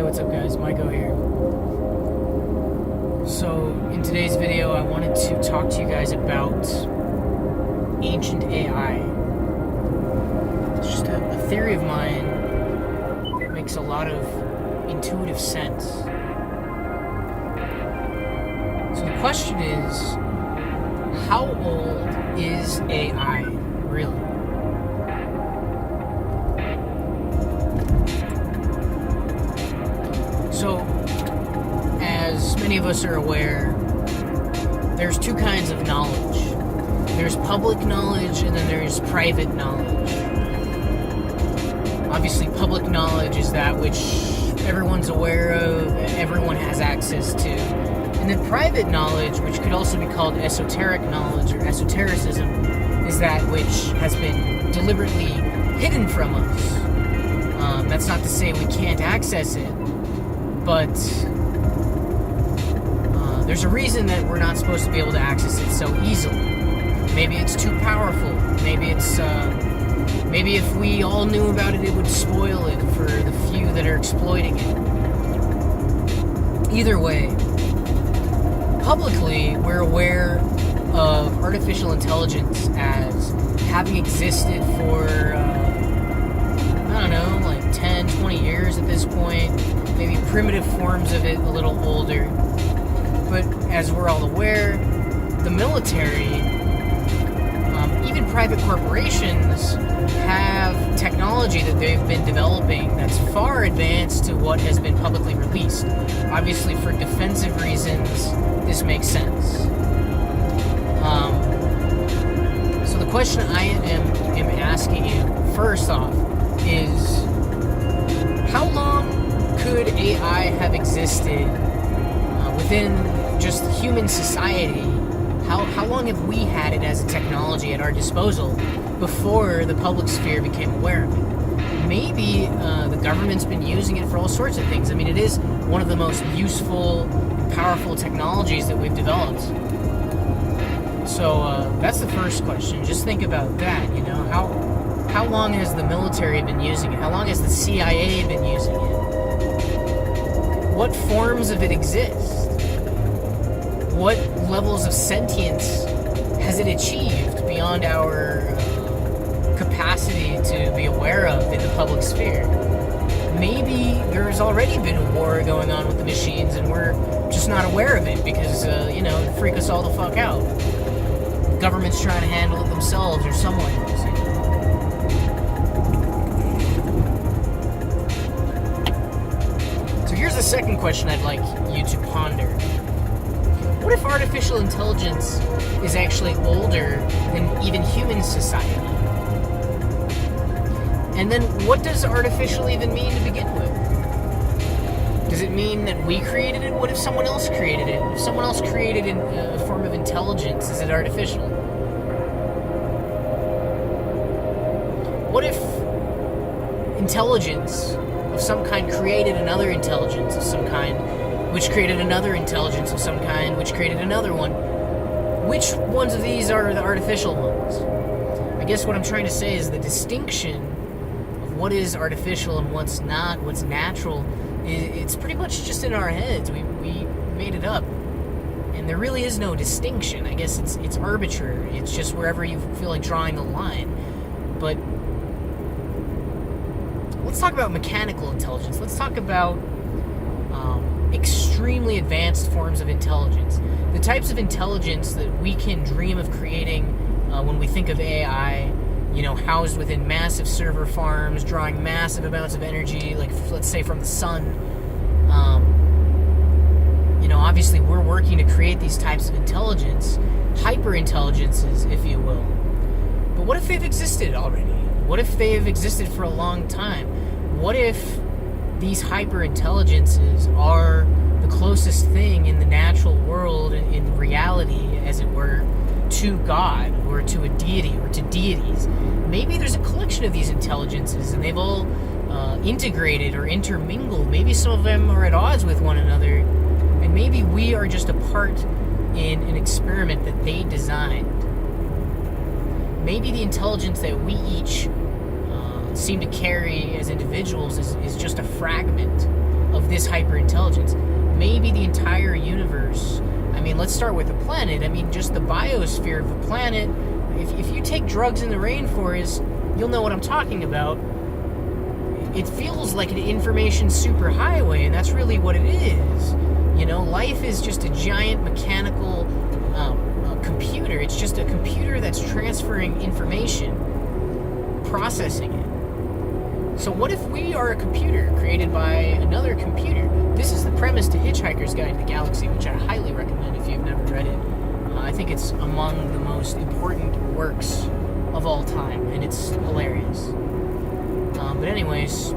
Hey, what's up guys? Maiko here. So, in today's video, I wanted to talk to you guys about ancient AI. It's just a theory of mine that makes a lot of intuitive sense. So the question is, how old is AI, really? So, as many of us are aware, there's two kinds of knowledge. There's public knowledge and then there's private knowledge. Obviously, public knowledge is that which everyone's aware of, everyone has access to. And then private knowledge, which could also be called esoteric knowledge or esotericism, is that which has been deliberately hidden from us. That's not to say we can't access it, but there's a reason that we're not supposed to be able to access it so easily. Maybe it's too powerful. Maybe it's maybe if we all knew about it, it would spoil it for the few that are exploiting it. Either way, publicly, we're aware of artificial intelligence as having existed for, I don't know, like 10, 20 years at this point. Maybe primitive forms of it a little older. But as we're all aware, the military, even private corporations, have technology that they've been developing that's far advanced to what has been publicly released. Obviously, for defensive reasons, this makes sense. So the question I am asking you, first off, is how long could AI have existed within just human society? How long have we had it as a technology at our disposal before the public sphere became aware of it? Maybe the government's been using it for all sorts of things. I mean, it is one of the most useful, powerful technologies that we've developed. So that's the first question. Just think about that, you know. How long has the military been using it? How long has the CIA been using it? What forms of it exist? What levels of sentience has it achieved beyond our capacity to be aware of in the public sphere? Maybe there's already been a war going on with the machines and we're just not aware of it because, it'd freak us all the fuck out. The government's trying to handle it themselves or someone else. So here's the second question I'd like you to ponder. What if artificial intelligence is actually older than even human society? And then what does artificial even mean to begin with? Does it mean that we created it? What if someone else created it? If someone else created a form of intelligence, is it artificial? What if intelligence of some kind created another intelligence of some kind, which created another intelligence of some kind, which created another one? Which ones of these are the artificial ones? I guess what I'm trying to say is the distinction of what is artificial and what's not, what's natural, it's pretty much just in our heads. We made it up. And there really is no distinction. I guess it's arbitrary. It's just wherever you feel like drawing the line. But let's talk about mechanical intelligence. Let's talk about extremely advanced forms of intelligence. The types of intelligence that we can dream of creating when we think of AI, housed within massive server farms, drawing massive amounts of energy, like, let's say, from the sun. Obviously, we're working to create these types of intelligence, hyper-intelligences, if you will. But what if they've existed already? What if they've existed for a long time? What if these hyper-intelligences are the closest thing in the natural world, in reality, as it were, to God, or to a deity, or to deities? Maybe there's a collection of these intelligences, and they've all integrated or intermingled. Maybe some of them are at odds with one another, and maybe we are just a part in an experiment that they designed. Maybe the intelligence that we each seem to carry as individuals is just a fragment of this hyperintelligence. Maybe the entire universe. I mean, let's start with the planet. I mean, just the biosphere of the planet. If you take drugs in the rainforest, you'll know what I'm talking about. It feels like an information superhighway, and that's really what it is. You know, life is just a giant mechanical computer. It's just a computer that's transferring information, processing it. So what if we are a computer created by another computer? This is the premise to Hitchhiker's Guide to the Galaxy, which I highly recommend if you've never read it. I think it's among the most important works of all time, and it's hilarious. But anyways,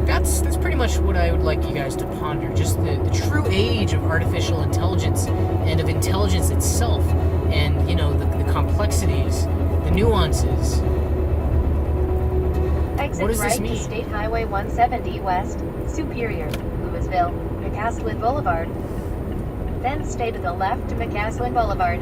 that's pretty much what I would like you guys to ponder. Just the true age of artificial intelligence and of intelligence itself, and, you know, the complexities, the nuances. Exit What does right this mean? to State Highway 170 West, Superior, Louisville, McCaslin Boulevard. Then stay to the left to McCaslin Boulevard.